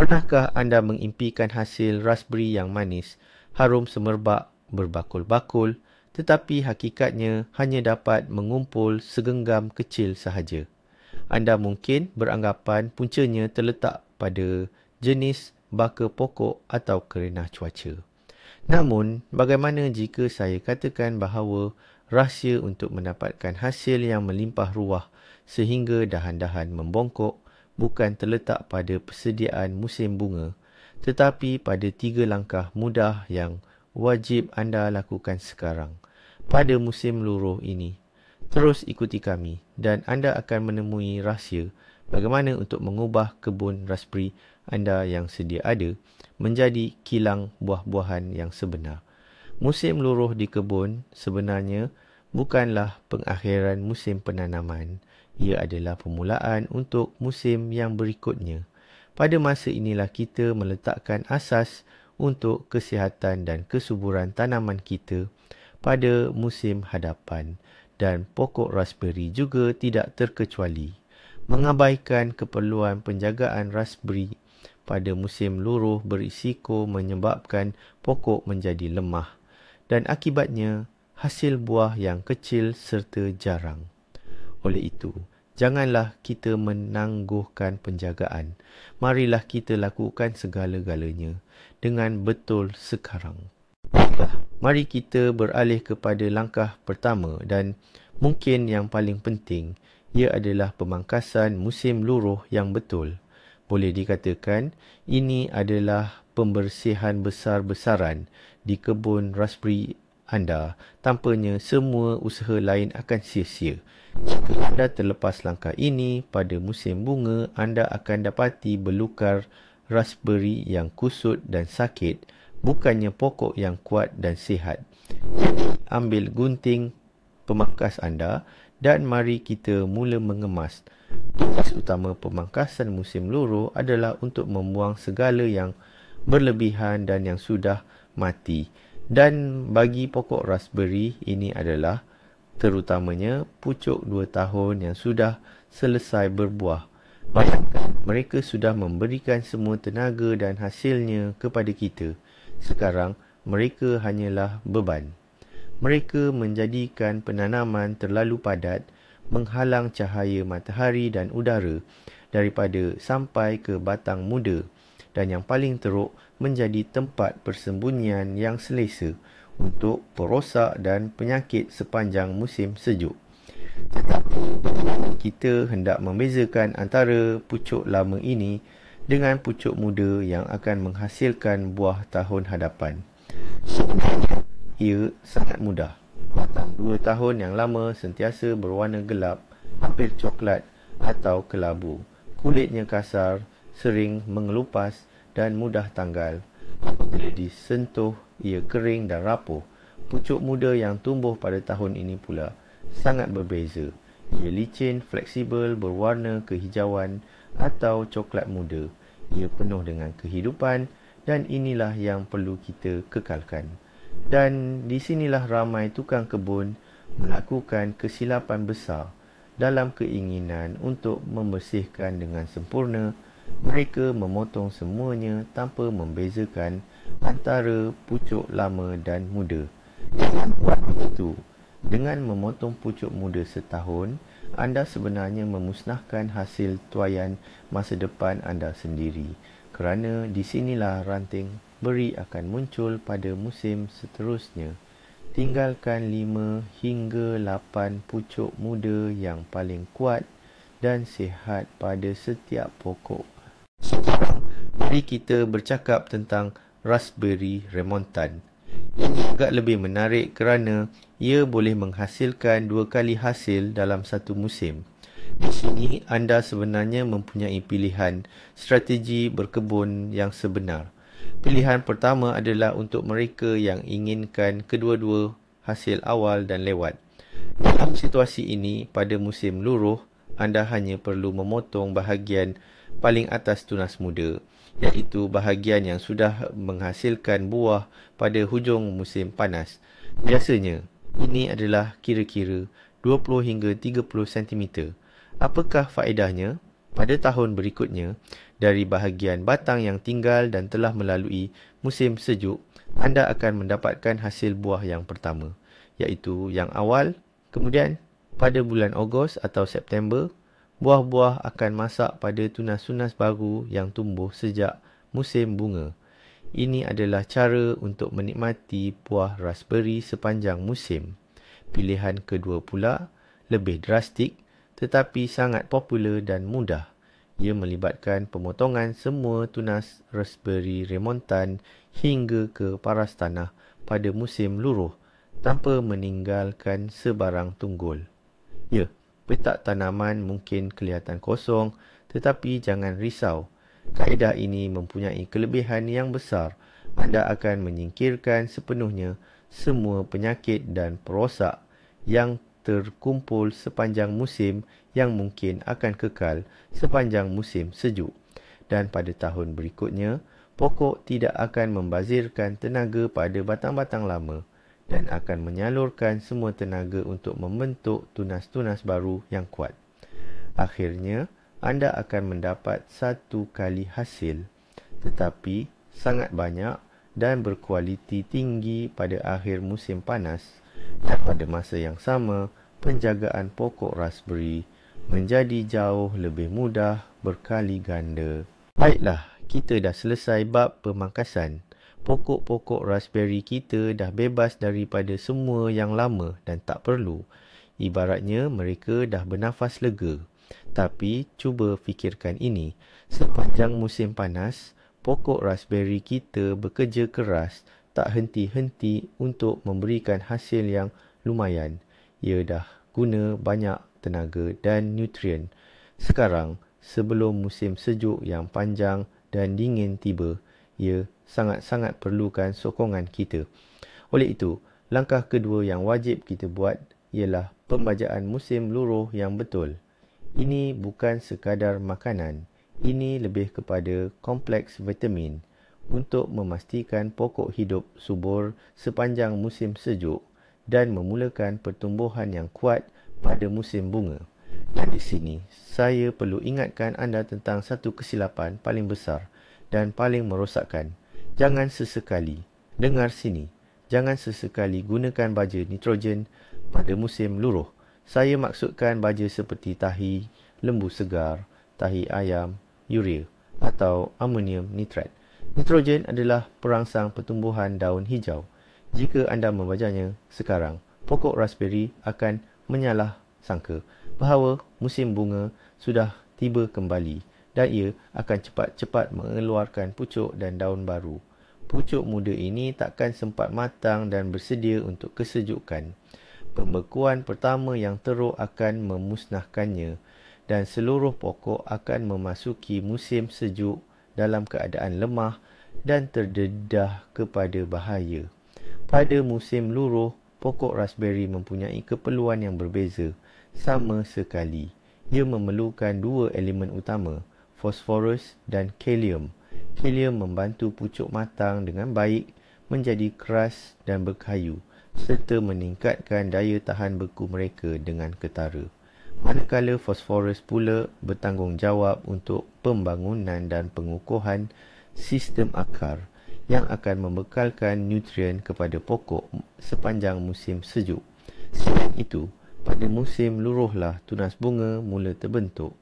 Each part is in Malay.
Pernahkah anda mengimpikan hasil raspberry yang manis, harum semerbak, berbakul-bakul, tetapi hakikatnya hanya dapat mengumpul segenggam kecil sahaja? Anda mungkin beranggapan puncanya terletak pada jenis baka pokok atau kerana cuaca. Namun, bagaimana jika saya katakan bahawa rahsia untuk mendapatkan hasil yang melimpah ruah sehingga dahan-dahan membongkok bukan terletak pada persediaan musim bunga, tetapi pada 3 langkah mudah yang wajib anda lakukan sekarang, pada musim luruh ini. Terus ikuti kami dan anda akan menemui rahsia bagaimana untuk mengubah kebun raspberry anda yang sedia ada menjadi kilang buah-buahan yang sebenar. Musim luruh di kebun sebenarnya bukanlah pengakhiran musim penanaman. Ia adalah permulaan untuk musim yang berikutnya. Pada masa inilah kita meletakkan asas untuk kesihatan dan kesuburan tanaman kita pada musim hadapan. Dan pokok raspberry juga tidak terkecuali. Mengabaikan keperluan penjagaan raspberry pada musim luruh berisiko menyebabkan pokok menjadi lemah dan akibatnya hasil buah yang kecil serta jarang. Oleh itu, janganlah kita menangguhkan penjagaan. Marilah kita lakukan segala-galanya dengan betul sekarang. Mari kita beralih kepada langkah pertama dan mungkin yang paling penting, ia adalah pemangkasan musim luruh yang betul. Boleh dikatakan, ini adalah pembersihan besar-besaran di kebun raspberry anda. Tanpanya, semua usaha lain akan sia-sia. Jika anda terlepas langkah ini, pada musim bunga, anda akan dapati belukar raspberry yang kusut dan sakit, bukannya pokok yang kuat dan sihat. Ambil gunting pemangkas anda dan mari kita mula mengemas. Tugas utama pemangkasan musim luruh adalah untuk membuang segala yang berlebihan dan yang sudah mati. Dan bagi pokok raspberry, ini adalah terutamanya pucuk 2 tahun yang sudah selesai berbuah. Bayangkan, mereka sudah memberikan semua tenaga dan hasilnya kepada kita. Sekarang, mereka hanyalah beban. Mereka menjadikan penanaman terlalu padat, menghalang cahaya matahari dan udara daripada sampai ke batang muda, dan yang paling teruk, menjadi tempat persembunyian yang selesa untuk perosak dan penyakit sepanjang musim sejuk. Tetapi kita hendak membezakan antara pucuk lama ini dengan pucuk muda yang akan menghasilkan buah tahun hadapan. Sebenarnya, ia sangat mudah. Batang 2 tahun yang lama sentiasa berwarna gelap, hampir coklat atau kelabu. Kulitnya kasar, sering mengelupas dan mudah tanggal. Apabila disentuh, ia kering dan rapuh. Pucuk muda yang tumbuh pada tahun ini pula sangat berbeza. Ia licin, fleksibel, berwarna kehijauan atau coklat muda. Ia penuh dengan kehidupan dan inilah yang perlu kita kekalkan. Dan di sinilah ramai tukang kebun melakukan kesilapan besar dalam keinginan untuk membersihkan dengan sempurna. Mereka memotong semuanya tanpa membezakan antara pucuk lama dan muda. Jangan buat begitu. Dengan memotong pucuk muda setahun, anda sebenarnya memusnahkan hasil tuaian masa depan anda sendiri. Kerana di sinilah ranting beri akan muncul pada musim seterusnya. Tinggalkan 5 hingga 8 pucuk muda yang paling kuat dan sihat pada setiap pokok. Sekarang, mari kita bercakap tentang raspberry remontan. Ini agak lebih menarik kerana ia boleh menghasilkan 2 kali hasil dalam satu musim. Di sini anda sebenarnya mempunyai pilihan strategi berkebun yang sebenar. Pilihan pertama adalah untuk mereka yang inginkan kedua-dua hasil awal dan lewat. Dalam situasi ini, pada musim luruh, anda hanya perlu memotong bahagian paling atas tunas muda, iaitu bahagian yang sudah menghasilkan buah pada hujung musim panas. Biasanya, ini adalah kira-kira 20 hingga 30 cm. Apakah faedahnya? Pada tahun berikutnya, dari bahagian batang yang tinggal dan telah melalui musim sejuk, anda akan mendapatkan hasil buah yang pertama, iaitu yang awal. Kemudian, pada bulan Ogos atau September, buah-buah akan masak pada tunas-tunas baru yang tumbuh sejak musim bunga. Ini adalah cara untuk menikmati buah raspberry sepanjang musim. Pilihan kedua pula lebih drastik tetapi sangat popular dan mudah. Ia melibatkan pemotongan semua tunas raspberry remontan hingga ke paras tanah pada musim luruh tanpa meninggalkan sebarang tunggul. Ya, petak tanaman mungkin kelihatan kosong, tetapi jangan risau. Kaedah ini mempunyai kelebihan yang besar. Anda akan menyingkirkan sepenuhnya semua penyakit dan perosak yang terkumpul sepanjang musim yang mungkin akan kekal sepanjang musim sejuk. Dan pada tahun berikutnya, pokok tidak akan membazirkan tenaga pada batang-batang lama dan akan menyalurkan semua tenaga untuk membentuk tunas-tunas baru yang kuat. Akhirnya, anda akan mendapat satu kali hasil, tetapi sangat banyak dan berkualiti tinggi pada akhir musim panas. Dan pada masa yang sama, penjagaan pokok raspberry menjadi jauh lebih mudah berkali ganda. Baiklah, kita dah selesai bab pemangkasan. Pokok-pokok raspberry kita dah bebas daripada semua yang lama dan tak perlu. Ibaratnya mereka dah bernafas lega. Tapi cuba fikirkan ini, sepanjang musim panas, pokok raspberry kita bekerja keras, tak henti-henti untuk memberikan hasil yang lumayan. Ia dah guna banyak tenaga dan nutrien. Sekarang, sebelum musim sejuk yang panjang dan dingin tiba, ia sangat-sangat perlukan sokongan kita. Oleh itu, langkah kedua yang wajib kita buat ialah pembajaan musim luruh yang betul. Ini bukan sekadar makanan, ini lebih kepada kompleks vitamin untuk memastikan pokok hidup subur sepanjang musim sejuk dan memulakan pertumbuhan yang kuat pada musim bunga. Dan di sini, saya perlu ingatkan anda tentang satu kesilapan paling besar dan paling merosakkan. Jangan sesekali, dengar sini, jangan sesekali gunakan baja nitrogen pada musim luruh. Saya maksudkan baja seperti tahi, lembu segar, tahi ayam, urea atau amonium nitrat. Nitrogen adalah perangsang pertumbuhan daun hijau. Jika anda membajanya sekarang, pokok raspberry akan menyalah sangka bahawa musim bunga sudah tiba kembali dan ia akan cepat-cepat mengeluarkan pucuk dan daun baru. Pucuk muda ini takkan sempat matang dan bersedia untuk kesejukan. Pembekuan pertama yang teruk akan memusnahkannya dan seluruh pokok akan memasuki musim sejuk dalam keadaan lemah dan terdedah kepada bahaya. Pada musim luruh, pokok raspberry mempunyai keperluan yang berbeza. Sama sekali, ia memerlukan dua elemen utama, fosforus dan kalium. Kalium membantu pucuk matang dengan baik, menjadi keras dan berkayu, serta meningkatkan daya tahan beku mereka dengan ketara. Manakala fosforus pula bertanggungjawab untuk pembangunan dan pengukuhan sistem akar yang akan membekalkan nutrien kepada pokok sepanjang musim sejuk. Selain itu, pada musim luruhlah tunas bunga mula terbentuk.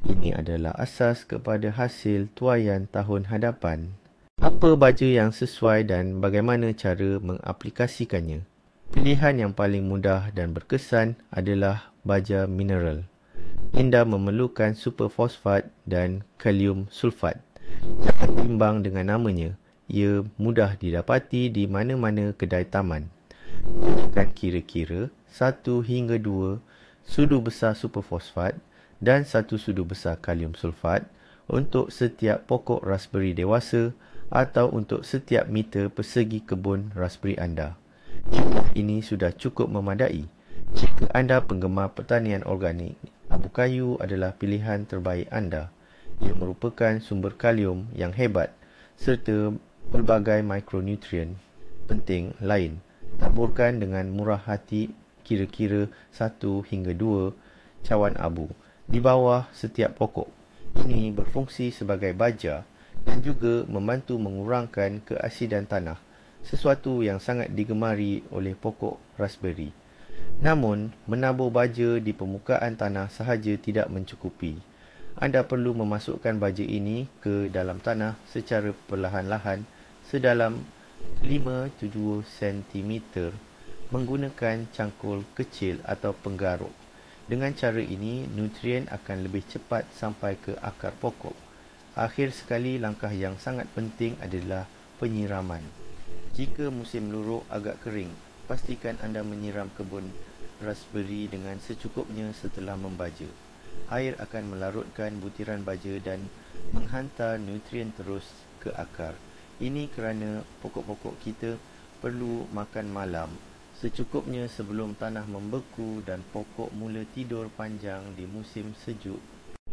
Ini adalah asas kepada hasil tuaian tahun hadapan. Apa baja yang sesuai dan bagaimana cara mengaplikasikannya? Pilihan yang paling mudah dan berkesan adalah baja mineral. Anda memerlukan superfosfat dan kalium sulfat. Jangan bimbang dengan namanya. Ia mudah didapati di mana-mana kedai taman. Gunakan kira-kira 1 hingga 2 sudu besar superfosfat dan 1 sudu besar kalium sulfat untuk setiap pokok raspberry dewasa atau untuk setiap meter persegi kebun raspberry anda. Jumlah ini sudah cukup memadai. Jika anda penggemar pertanian organik, abu kayu adalah pilihan terbaik anda. Ia merupakan sumber kalium yang hebat serta pelbagai mikronutrien penting lain. Taburkan dengan murah hati kira-kira 1 hingga 2 cawan abu di bawah setiap pokok. Ini berfungsi sebagai baja dan juga membantu mengurangkan keasidan tanah, sesuatu yang sangat digemari oleh pokok raspberry. Namun, menabur baja di permukaan tanah sahaja tidak mencukupi. Anda perlu memasukkan baja ini ke dalam tanah secara perlahan-lahan sedalam 5-7 cm menggunakan cangkul kecil atau penggaruk. Dengan cara ini, nutrien akan lebih cepat sampai ke akar pokok. Akhir sekali, langkah yang sangat penting adalah penyiraman. Jika musim luruk agak kering, pastikan anda menyiram kebun raspberry dengan secukupnya setelah membaja. Air akan melarutkan butiran baja dan menghantar nutrien terus ke akar. Ini kerana pokok-pokok kita perlu makan malam secukupnya sebelum tanah membeku dan pokok mula tidur panjang di musim sejuk.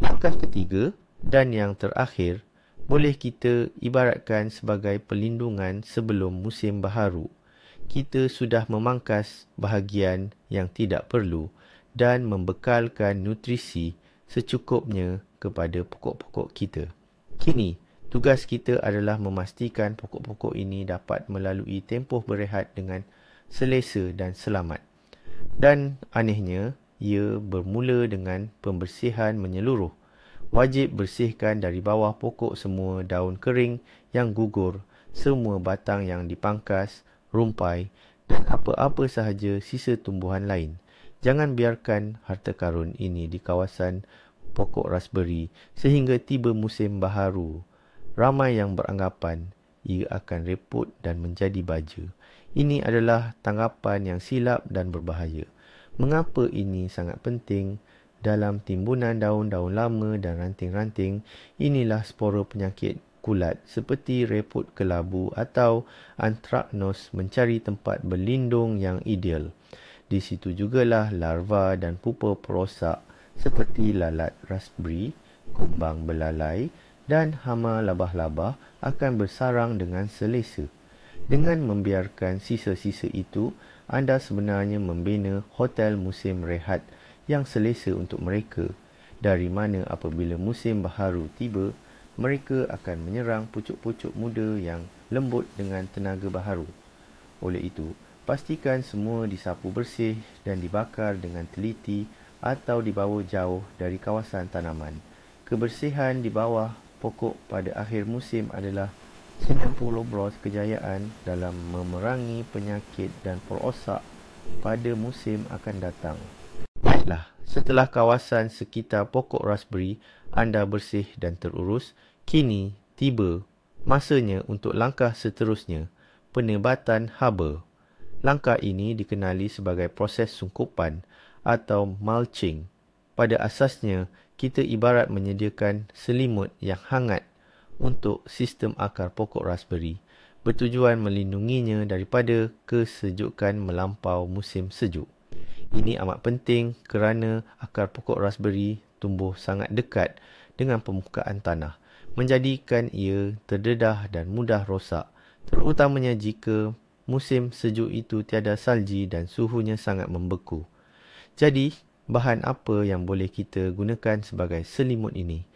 Langkah ketiga dan yang terakhir boleh kita ibaratkan sebagai perlindungan sebelum musim baharu. Kita sudah memangkas bahagian yang tidak perlu dan membekalkan nutrisi secukupnya kepada pokok-pokok kita. Kini, tugas kita adalah memastikan pokok-pokok ini dapat melalui tempoh berehat dengan selesa dan selamat. Dan anehnya, ia bermula dengan pembersihan menyeluruh. Wajib bersihkan dari bawah pokok semua daun kering yang gugur, semua batang yang dipangkas, rumpai dan apa-apa sahaja sisa tumbuhan lain. Jangan biarkan harta karun ini di kawasan pokok raspberry sehingga tiba musim baharu. Ramai yang beranggapan ia akan repot dan menjadi baja. Ini adalah tanggapan yang silap dan berbahaya. Mengapa ini sangat penting? Dalam timbunan daun-daun lama dan ranting-ranting, inilah spora penyakit kulat seperti repot kelabu atau antraknos mencari tempat berlindung yang ideal. Di situ jugalah larva dan pupa perosak seperti lalat raspberry, kumbang belalai dan hama labah-labah akan bersarang dengan selesa. Dengan membiarkan sisa-sisa itu, anda sebenarnya membina hotel musim rehat yang selesa untuk mereka, dari mana apabila musim baharu tiba, mereka akan menyerang pucuk-pucuk muda yang lembut dengan tenaga baharu. Oleh itu, pastikan semua disapu bersih dan dibakar dengan teliti atau dibawa jauh dari kawasan tanaman. Kebersihan di bawah pokok pada akhir musim adalah 90% kejayaan dalam memerangi penyakit dan perosak pada musim akan datang. Baiklah, setelah kawasan sekitar pokok raspberry anda bersih dan terurus, kini tiba masanya untuk langkah seterusnya, penebatan haba. Langkah ini dikenali sebagai proses sungkupan atau mulching. Pada asasnya, kita ibarat menyediakan selimut yang hangat untuk sistem akar pokok raspberry, bertujuan melindunginya daripada kesejukan melampau musim sejuk. Ini amat penting kerana akar pokok raspberry tumbuh sangat dekat dengan permukaan tanah, menjadikan ia terdedah dan mudah rosak, terutamanya jika musim sejuk itu tiada salji dan suhunya sangat membeku. Jadi, bahan apa yang boleh kita gunakan sebagai selimut ini?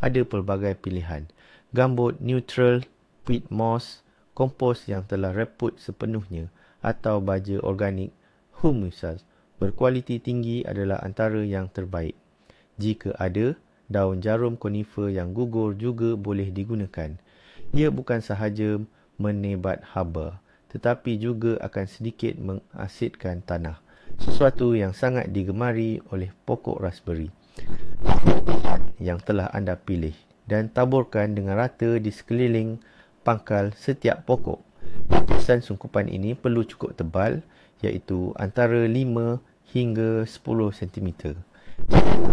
Ada pelbagai pilihan. Gambut neutral, peat moss, kompos yang telah reput sepenuhnya atau baja organik humusas berkualiti tinggi adalah antara yang terbaik. Jika ada, daun jarum konifer yang gugur juga boleh digunakan. Ia bukan sahaja menebat haba, tetapi juga akan sedikit mengasidkan tanah, sesuatu yang sangat digemari oleh pokok raspberry yang telah anda pilih, dan taburkan dengan rata di sekeliling pangkal setiap pokok. Lapisan sungkupan ini perlu cukup tebal, iaitu antara 5 hingga 10 cm.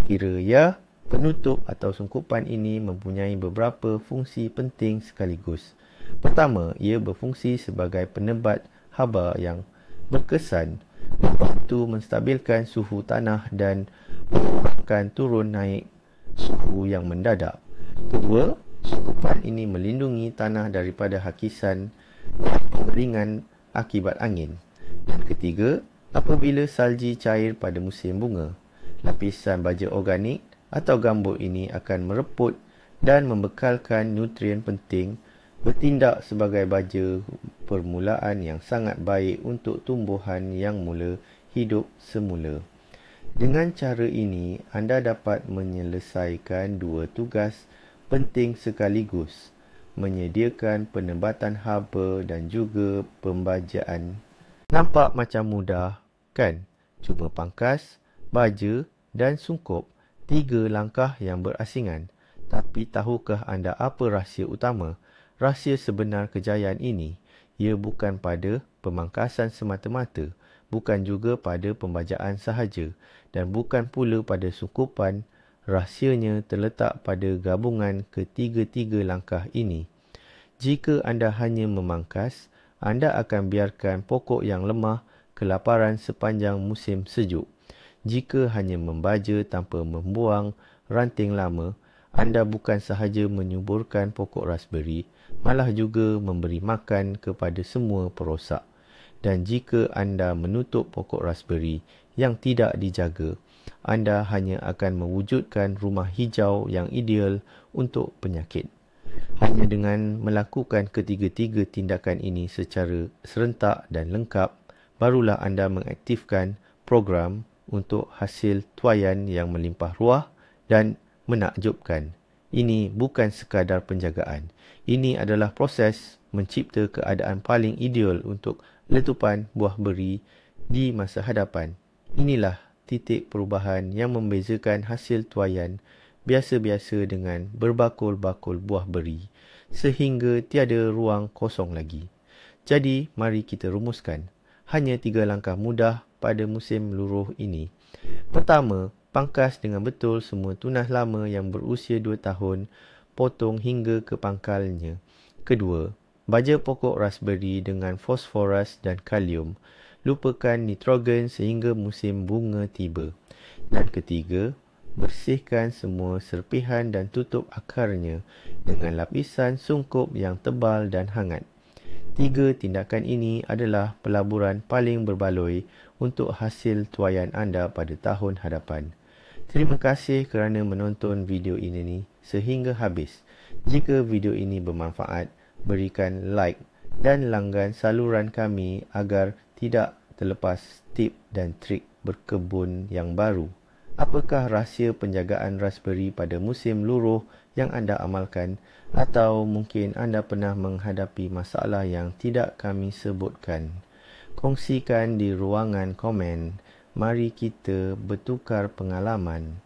Kira ya, penutup atau sungkupan ini mempunyai beberapa fungsi penting sekaligus. Pertama, ia berfungsi sebagai penebat haba yang berkesan, membantu menstabilkan suhu tanah dan menyebabkan turun naik suhu yang mendadak. Kedua, sungkupan ini melindungi tanah daripada hakisan ringan akibat angin. Dan ketiga, apabila salji cair pada musim bunga, lapisan baja organik atau gambut ini akan mereput dan membekalkan nutrien penting, bertindak sebagai baja permulaan yang sangat baik untuk tumbuhan yang mula hidup semula. Dengan cara ini, anda dapat menyelesaikan dua tugas penting sekaligus, menyediakan penebatan haba dan juga pembajaan. Nampak macam mudah, kan? Cuma pangkas, baja dan sungkup, 3 langkah yang berasingan. Tapi tahukah anda apa rahsia utama? Rahsia sebenar kejayaan ini, ia bukan pada pemangkasan semata-mata, bukan juga pada pembajaan sahaja, dan bukan pula pada sungkupan. Rahsianya terletak pada gabungan ketiga-tiga langkah ini. Jika anda hanya memangkas, anda akan biarkan pokok yang lemah kelaparan sepanjang musim sejuk. Jika hanya membaja tanpa membuang ranting lama, anda bukan sahaja menyuburkan pokok raspberry, malah juga memberi makan kepada semua perosak. Dan jika anda menutup pokok raspberry yang tidak dijaga, anda hanya akan mewujudkan rumah hijau yang ideal untuk penyakit. Hanya dengan melakukan ketiga-tiga tindakan ini secara serentak dan lengkap, barulah anda mengaktifkan program untuk hasil tuaian yang melimpah ruah dan menakjubkan. Ini bukan sekadar penjagaan. Ini adalah proses mencipta keadaan paling ideal untuk letupan buah beri di masa hadapan. Inilah titik perubahan yang membezakan hasil tuaian biasa-biasa dengan berbakul-bakul buah beri, sehingga tiada ruang kosong lagi. Jadi, mari kita rumuskan. Hanya 3 langkah mudah pada musim luruh ini. Pertama, pangkas dengan betul semua tunas lama yang berusia 2 tahun, potong hingga ke pangkalnya. Kedua, baja pokok raspberry dengan fosforus dan kalium. Lupakan nitrogen sehingga musim bunga tiba. Dan ketiga, bersihkan semua serpihan dan tutup akarnya dengan lapisan sungkup yang tebal dan hangat. 3 tindakan ini adalah pelaburan paling berbaloi untuk hasil tuaian anda pada tahun hadapan. Terima kasih kerana menonton video ini sehingga habis. Jika video ini bermanfaat, berikan like dan langgan saluran kami agar tidak terlepas tip dan trik berkebun yang baru. Apakah rahsia penjagaan raspberry pada musim luruh yang anda amalkan? Atau mungkin anda pernah menghadapi masalah yang tidak kami sebutkan? Kongsikan di ruangan komen. Mari kita bertukar pengalaman.